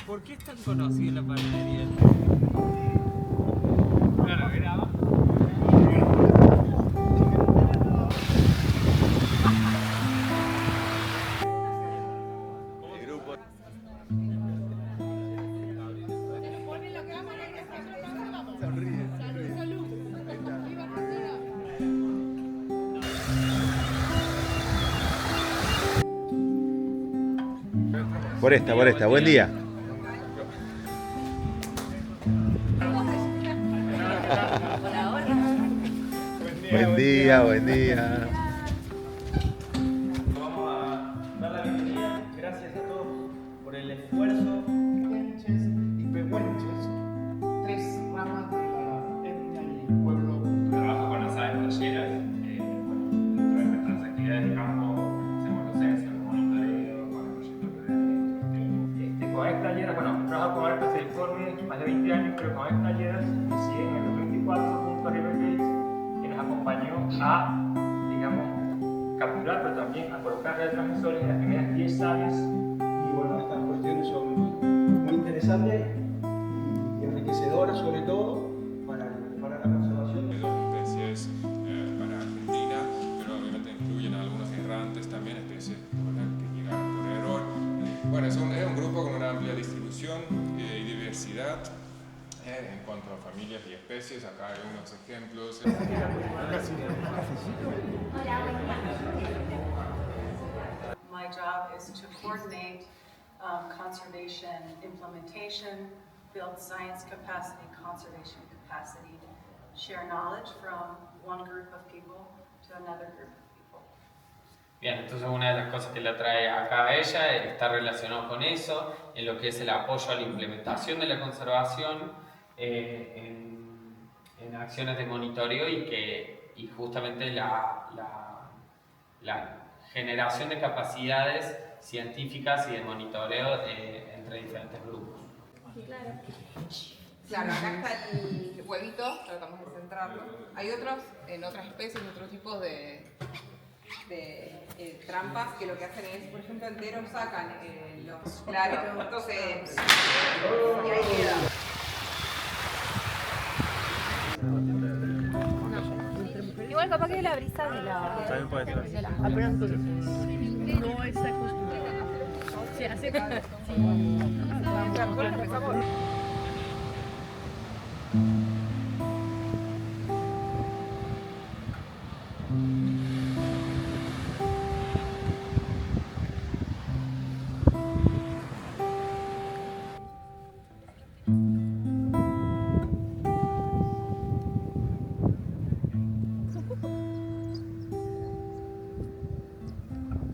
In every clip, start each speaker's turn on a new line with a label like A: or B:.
A: ¿Por qué es tan conocido la panadería? Claro, era abajo.
B: Por esta, buen día. Buen día, buen día.
C: Vamos a dar la bienvenida. Gracias a todos por el esfuerzo.
D: Quenches y pehuenches, tres ramas de la etnia y pueblo cultural.
E: Trabajo con las aves talleras. Dentro de nuestras actividades de campo hacemos docencia, monitoreo, con el proyecto de con aves talleras, bueno, trabajo con aves paseriformes más de 20 años, pero con aves talleras inicié en el 2024 junto a River Gates, que nos acompañó a, digamos, capturar, pero también a colocar transmisores en las primeras 10 aves.
D: Y bueno, estas cuestiones son muy interesantes y enriquecedoras, sobre todo para la conservación.
F: Hay dos especies para Argentina, pero obviamente incluyen algunos errantes también, especies que llegaron por error. Bueno, es un grupo con una amplia distribución y diversidad en cuanto a familias y especies. Acá hay unos ejemplos.
G: My job is to coordinate conservation implementation, build science capacity, conservation capacity, share knowledge from one group of people to another group of people.
A: Bien, entonces una de las cosas que le atrae acá a ella está relacionado con eso, en lo que es el apoyo a la implementación de la conservación, en acciones de monitoreo y justamente la generación de capacidades científicas y de monitoreo entre diferentes grupos.
H: Claro, acá está el huevito, tratamos de centrarlo. Hay otros, en otras especies, otros tipos de trampas que lo que hacen es, por ejemplo, enteros sacan los claros, entonces, y ahí queda.
I: Igual capaz que es la brisa de la...
C: También puede ser.
I: De la... Apenas no es acostumbrado. Se hace...
H: Claro, empezamos.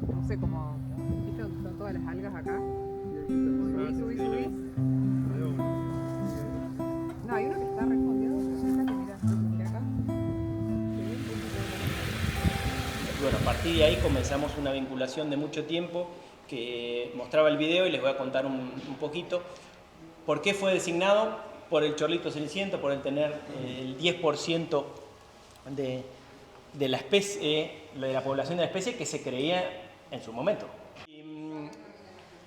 H: No sé cómo, ¿viste? Son todas las algas acá. Subís. No, hay uno que está respondiendo, fíjate, mirá, acá.
C: Bueno, a partir de ahí comenzamos una vinculación de mucho tiempo que mostraba el video y les voy a contar un poquito. ¿Por qué fue designado? Por el chorlito ceniciento, por el tener el 10% de la especie, de la población de la especie que se creía en su momento.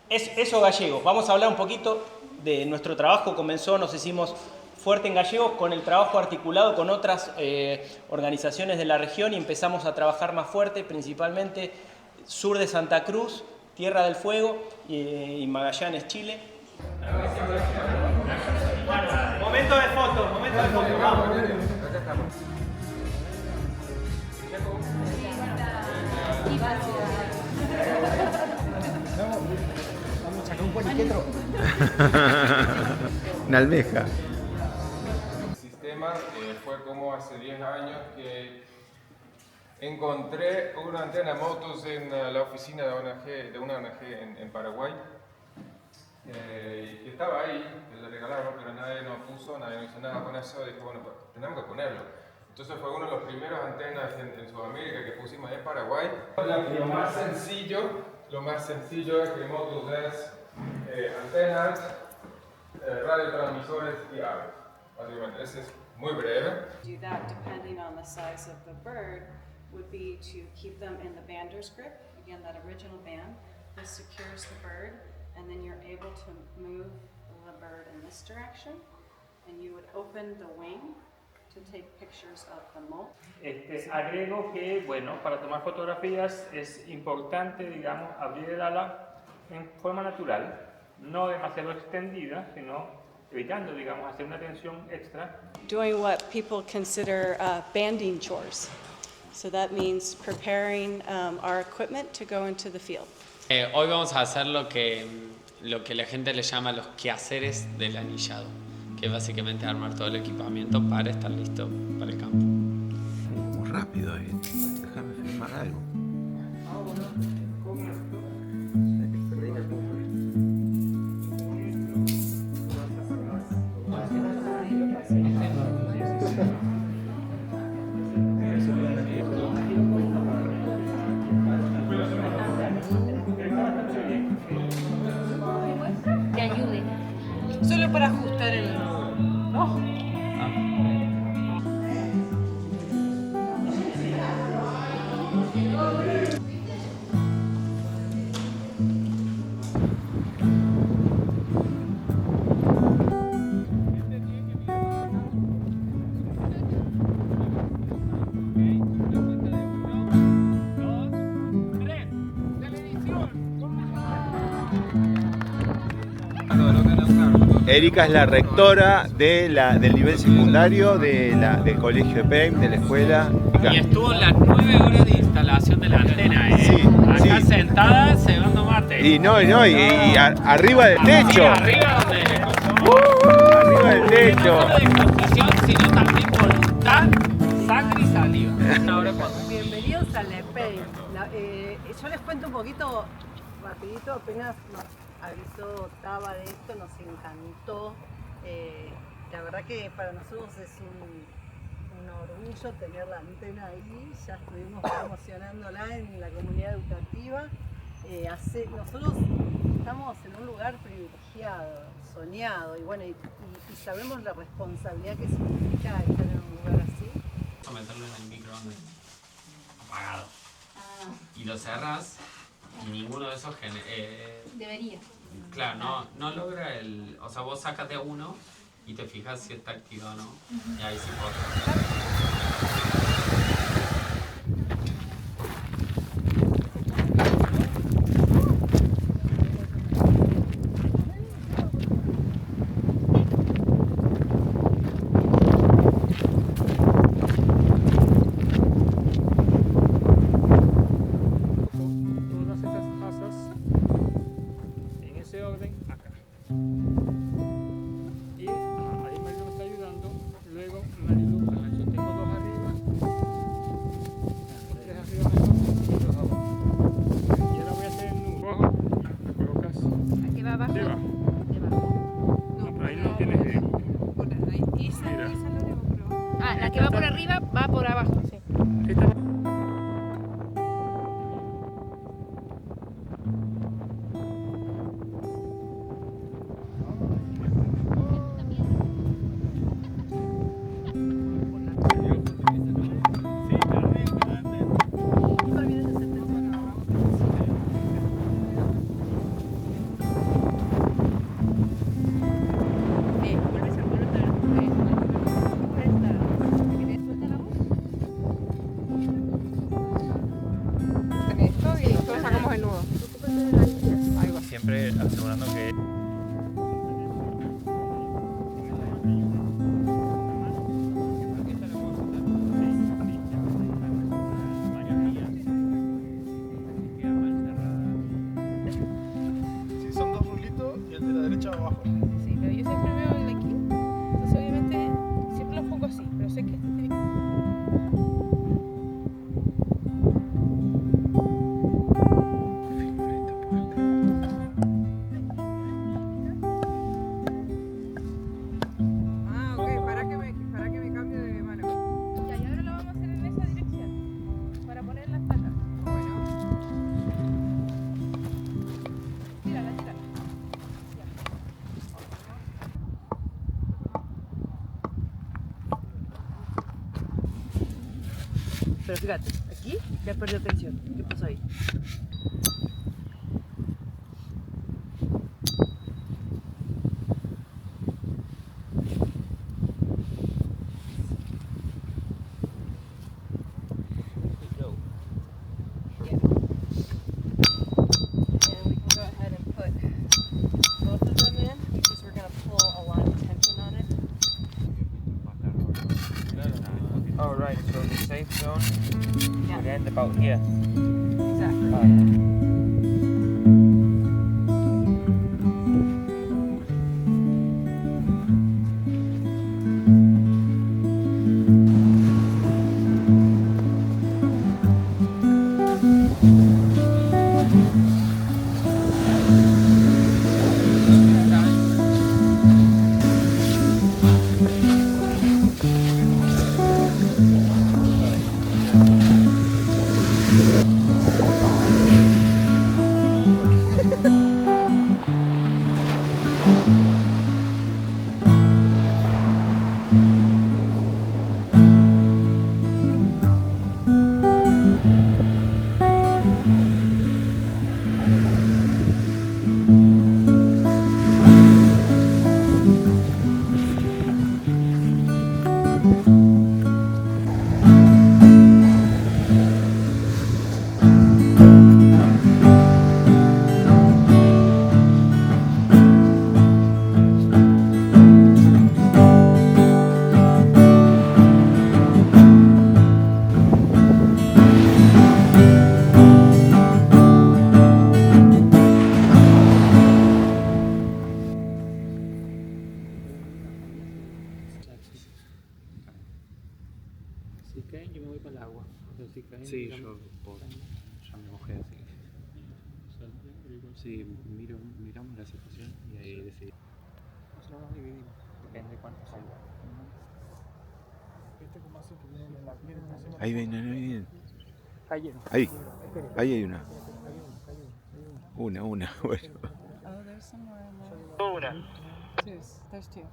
C: Eso gallegos. Vamos a hablar un poquito de nuestro trabajo. Nos hicimos fuerte en gallegos con el trabajo articulado con otras organizaciones de la región y empezamos a trabajar más fuerte, principalmente sur de Santa Cruz, Tierra del Fuego y Magallanes, Chile. Momento de foto, vamos.
D: Vamos a sacar un poliquetro.
B: Una almeja.
F: El sistema fue como hace 10 años que encontré una antena motos en la oficina de una ONG en Paraguay. Y estaba ahí, que le regalaron, pero nadie nos puso, nadie nos hizo nada con eso. Dije, bueno, pues tenemos que ponerlo. Entonces fue uno de los primeros antenas en Sudamérica que pusimos en Paraguay. Lo más sencillo es que Motus es antenas, radiotransmisores y aves. Básicamente, ese es muy breve.
G: Do that depending on the size of the bird would be to keep them in the bander's grip, again that original band. This secures the bird and then you're able to move the bird in this direction, and you would open the wing to take pictures of the molt.
E: Agrego que, bueno, para tomar fotografías es importante, digamos, abrir el ala en forma natural, no demasiado extendida, sino evitando, digamos, hacer una tensión extra.
G: Doing what people consider banding chores. So that means preparing our equipment to go into the field.
A: Hoy vamos a hacer lo que la gente le llama los quehaceres del anillado, que es básicamente armar todo el equipamiento para estar listo para el campo.
B: Muy rápido ahí. Déjame filmar algo.
I: Te ayude.
H: Solo para ajustar el...
B: Erika es la rectora del nivel secundario del colegio de PEM, de la escuela.
A: Y estuvo las 9 horas de instalación de la antena, ¿eh?
B: Sí,
A: acá
B: sí.
A: sentada cebando mate.
B: Y arriba del techo.
A: Sí, arriba donde...
B: Arriba del techo.
A: No solo disposición, sino también voluntad, sangre y saliva. Ahora cuando...
J: Bienvenidos a la EPEI. Yo les cuento un poquito rapidito, apenas nos avisó Taba de esto, nos encantó. La verdad que para nosotros es un orgullo tener la antena ahí, ya estuvimos promocionándola en la comunidad educativa. Nosotros estamos en un lugar privilegiado, soñado, y bueno, y sabemos la responsabilidad que significa estar en un lugar así.
A: A meterlo en el microondas apagado. Y lo cerras y ninguno de esos
I: Debería.
A: claro, no logra el... O sea, vos sacas de uno y te fijas si está activado o no. Y ahí sí puedo.
I: La que va por arriba va por abajo, sí.
E: Siempre asegurando que...
K: Sí, son dos rulitos y el de la derecha va abajo.
H: Sí, pero yo siempre veo el de aquí. Entonces, obviamente, siempre los pongo así, pero sé que este tiene... Ah, ok, para que me cambie de mano. Ya, y ahora lo vamos a hacer en esa dirección, para ponerla hasta acá. Bueno. Tírala.
J: Pero fíjate, aquí ya perdió tensión. ¿Qué pasó ahí?
E: And then about here.
J: Exactly.
E: Si caen, yo me voy para el agua. O sea, si caen,
B: Sí,
E: digamos,
B: ya me mojé así. Sí, miramos la situación y ahí decidimos.
E: nosotros nos dividimos. Depende de cuántos son.
B: Ahí ven, ahí ven.
E: Cayeron.
B: Ahí hay una. Una, bueno.
H: Oh, there's somewhere in there.
E: Una.
H: There's two.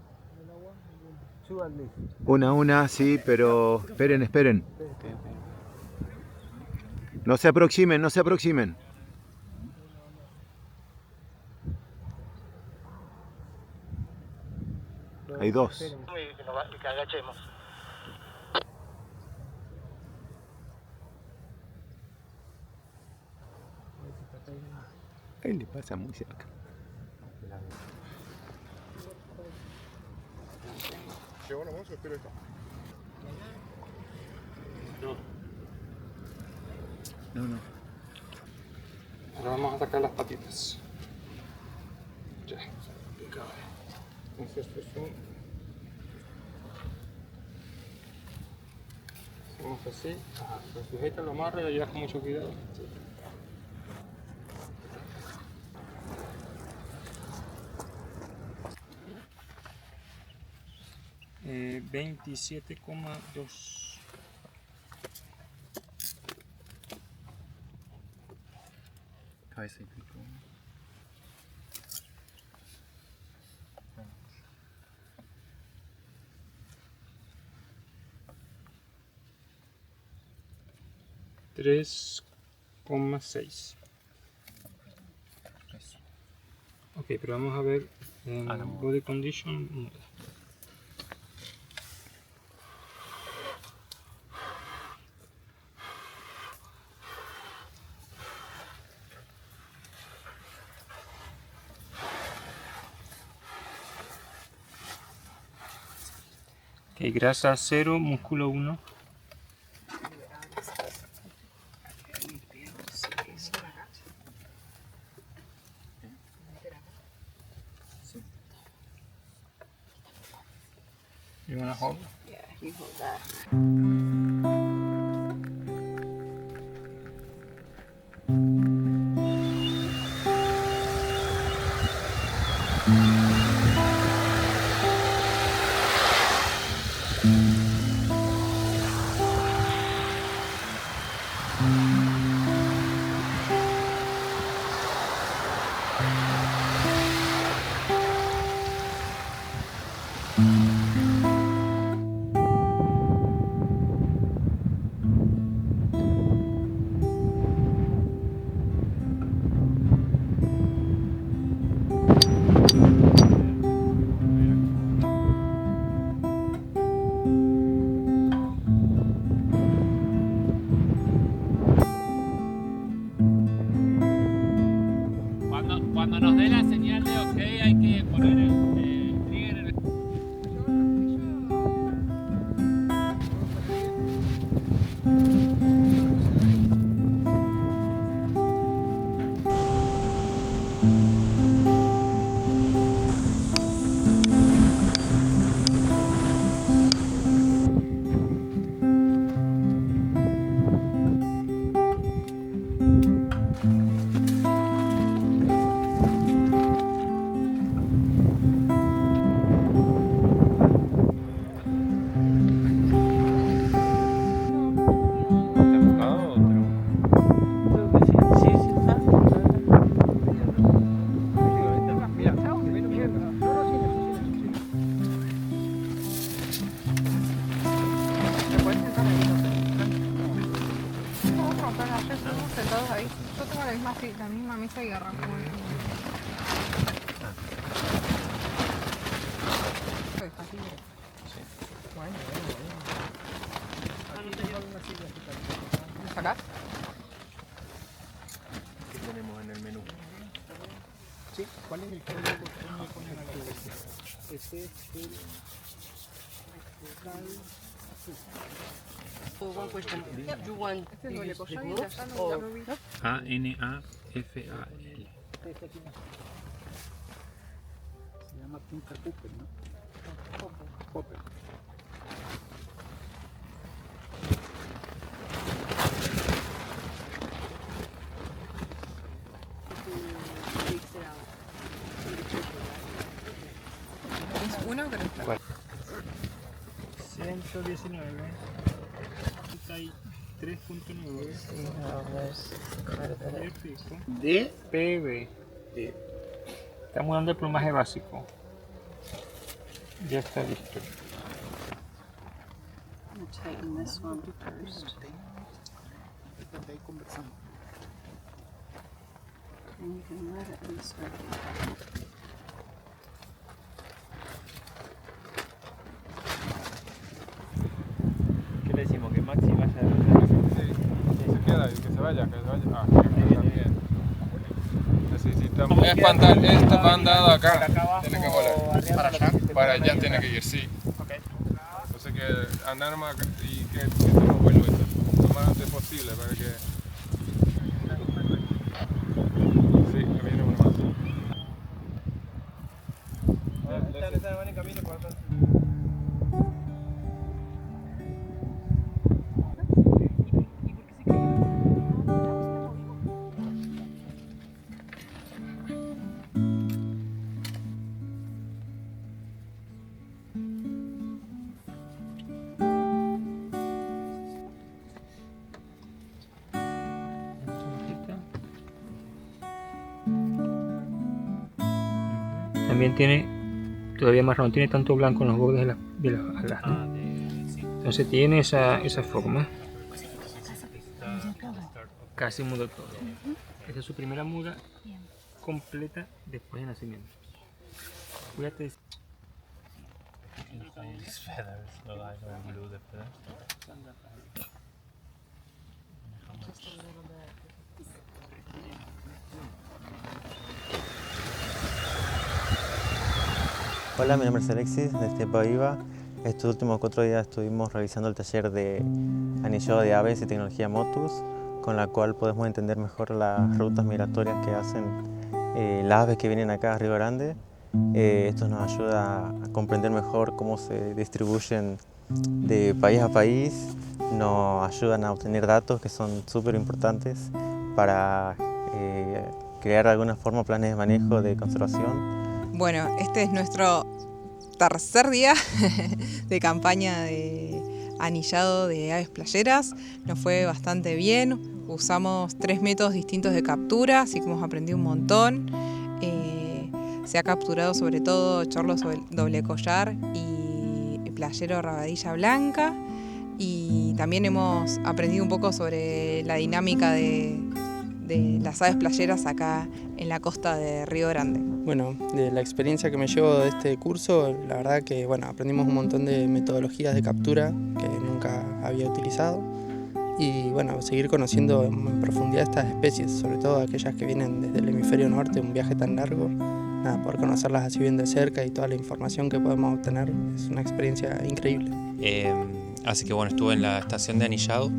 B: Una, sí, pero esperen. No se aproximen. Hay dos.
E: Que agachemos.
B: Ahí le pasa muy cerca.
K: ¿Llevó la bolsa o espero esto?
B: No.
E: Ahora vamos a sacar las patitas. Ya. Entonces, pues, hacemos así. Ajá. Lo sujeta, lo amarra y lo llevas con mucho cuidado. 27,2.
B: Cabeza y pico.
E: $3,6. Ok, pero vamos a ver en body condition. Ok, grasa 0, músculo 1. You wanna hold?
J: Yeah, you hold that.
E: Cuando nos dé la señal de OK hay que poner el trigger.
H: Sí, la misma mesa y arrancó. ¿Lo sacás?
B: ¿Qué tenemos en el menú? Sí, ¿cuál es el código? Este es el...
I: One question. You want
H: Este es doble collar y allá no lo vi.
E: A-N-A-F-A-L.
D: Se llama Punta Cooper, ¿no? Popper.
H: ¿Es uno o tres?
E: 119. 3.9.
D: De
E: PB. Estamos dando el plumaje básico. Ya está listo.
G: I'm gonna tighten this one first.
D: ahí conversamos.
G: And you can let it insert.
B: ¿Qué le decimos? Que Maxi vaya a...
F: Sí, se queda, que se vaya, que se vaya. Ah, bien. Necesitamos... Esta bandada acá, tiene que volar.
E: ¿Para allá?
F: Para allá tiene que ir, sí. Entonces que andar más y que estemos vuelo esto, lo más antes posible para que... Sí, que viene uno más.
C: Van en camino por acá.
E: También tiene todavía marrón, no tiene tanto blanco en los bordes de las alas, ¿no? Entonces tiene esa forma. Casi muda todo. Esta es su primera muda completa después de nacimiento. Cuídate de...
L: Hola, mi nombre es Alexis, desde Paiva. Estos últimos 4 días estuvimos realizando el taller de anillado de aves y tecnología Motus, con la cual podemos entender mejor las rutas migratorias que hacen las aves que vienen acá a Río Grande. Esto nos ayuda a comprender mejor cómo se distribuyen de país a país, nos ayudan a obtener datos que son súper importantes para crear de alguna forma planes de manejo de conservación.
H: Bueno, este es nuestro tercer día de campaña de anillado de aves playeras. Nos fue bastante bien. Usamos 3 métodos distintos de captura, así que hemos aprendido un montón. Se ha capturado sobre todo chorlo doble collar y playero rabadilla blanca. Y también hemos aprendido un poco sobre la dinámica de las aves playeras acá en la costa de Río Grande.
M: Bueno, de la experiencia que me llevo de este curso, la verdad que aprendimos un montón de metodologías de captura que nunca había utilizado y seguir conociendo en profundidad estas especies, sobre todo aquellas que vienen desde el hemisferio norte, un viaje tan largo, poder conocerlas así bien de cerca y toda la información que podemos obtener es una experiencia increíble.
N: Así que estuve en la estación de anillado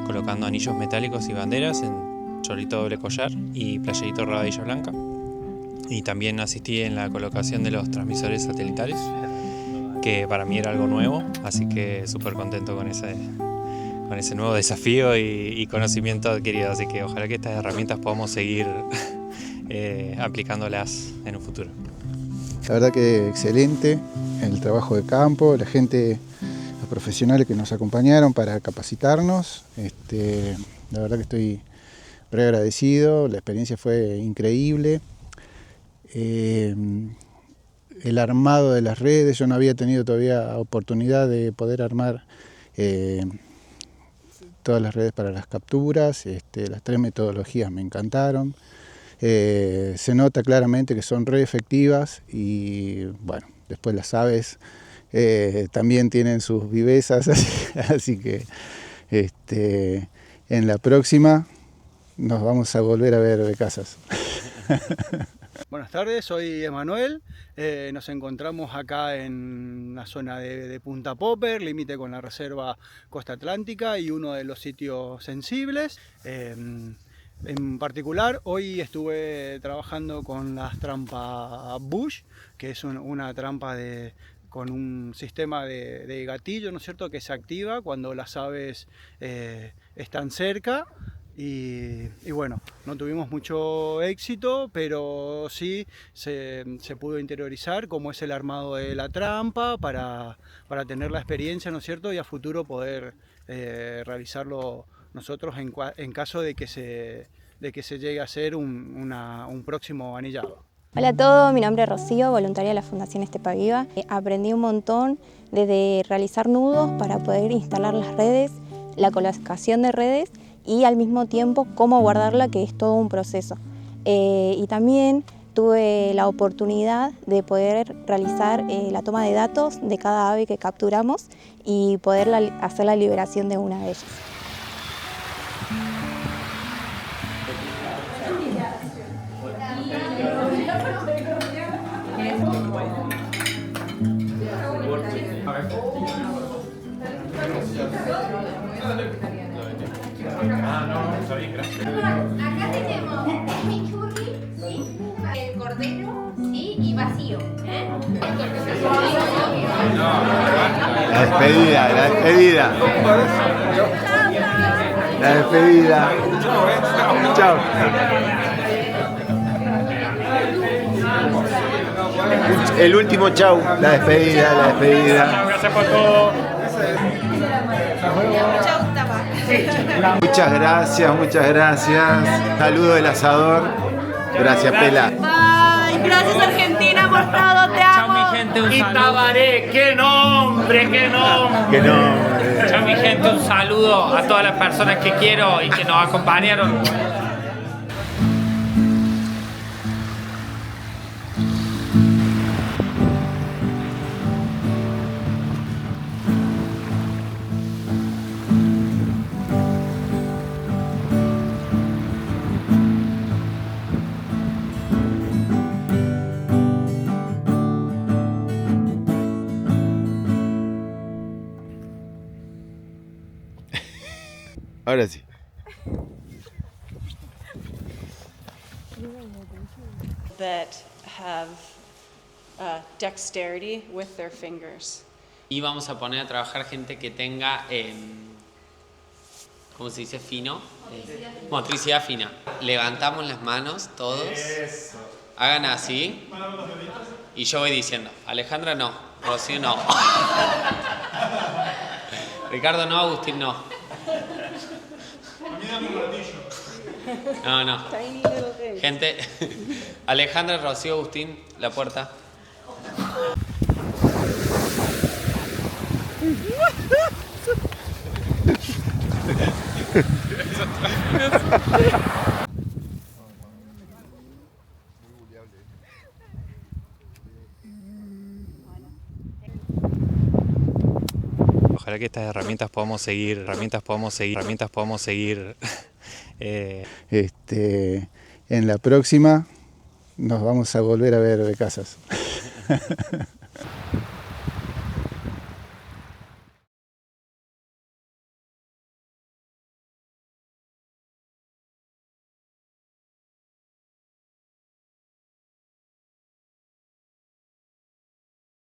N: colocando anillos metálicos y banderas en chorlito doble collar y playerito rabadilla blanca. Y también asistí en la colocación de los transmisores satelitales, que para mí era algo nuevo, así que súper contento con ese nuevo desafío y conocimiento adquirido. Así que ojalá que estas herramientas podamos seguir aplicándolas en un futuro.
O: La verdad que excelente el trabajo de campo, la gente, los profesionales que nos acompañaron para capacitarnos. La verdad que estoy re agradecido, la experiencia fue increíble. El armado de las redes, yo no había tenido todavía oportunidad de poder armar todas las redes para las capturas, las 3 metodologías me encantaron. Se nota claramente que son re efectivas y bueno, después las aves también tienen sus vivezas, así que en la próxima nos vamos a volver a ver de casas.
D: Buenas tardes, soy Emanuel. Nos encontramos acá en la zona de Punta Popper, límite con la reserva Costa Atlántica y uno de los sitios sensibles. En particular, hoy estuve trabajando con las trampas Bush, que es una trampa con un sistema de gatillo, ¿no es cierto?, que se activa cuando las aves están cerca. Y bueno, no tuvimos mucho éxito, pero sí se pudo interiorizar cómo es el armado de la trampa para tener la experiencia, ¿no es cierto?, y a futuro poder realizarlo nosotros en caso de que se llegue a hacer un próximo anillado.
P: Hola a todos, mi nombre es Rocío, voluntaria de la Fundación Estepa Viva. Aprendí un montón desde realizar nudos para poder instalar las redes, la colocación de redes y al mismo tiempo cómo guardarla, que es todo un proceso. Y también tuve la oportunidad de poder realizar la toma de datos de cada ave que capturamos y poder hacer la liberación de una de ellas.
Q: Acá tenemos chimichurri, ¿sí? El cordero, ¿sí? Y vacío.
B: La despedida, la despedida. La despedida. Chao. El último chau, la despedida, la despedida.
E: Gracias por todo.
B: Muchas gracias, muchas gracias. Saludo del asador. Gracias, Pela.
Q: Bye, gracias Argentina por todo, te amo.
A: Chao mi gente, un
E: Y
A: saludo.
E: Tabaré, qué nombre, qué nombre.
B: Que no.
A: Chao mi gente, un saludo a todas las personas que quiero y que nos acompañaron.
B: Ahora sí.
R: That have dexterity with their fingers.
A: Y vamos a poner a trabajar gente que tenga, ¿cómo se dice? Fino. Motricidad fina. Levantamos las manos todos.
E: Eso.
A: Hagan así. Y yo voy diciendo, Alejandra no, Rocío no. Ricardo no, Agustín no. No, no. Gente, Alejandra, Rocío, Agustín, la puerta.
N: Ojalá que estas herramientas podamos seguir,
O: En la próxima nos vamos a volver a ver de casas.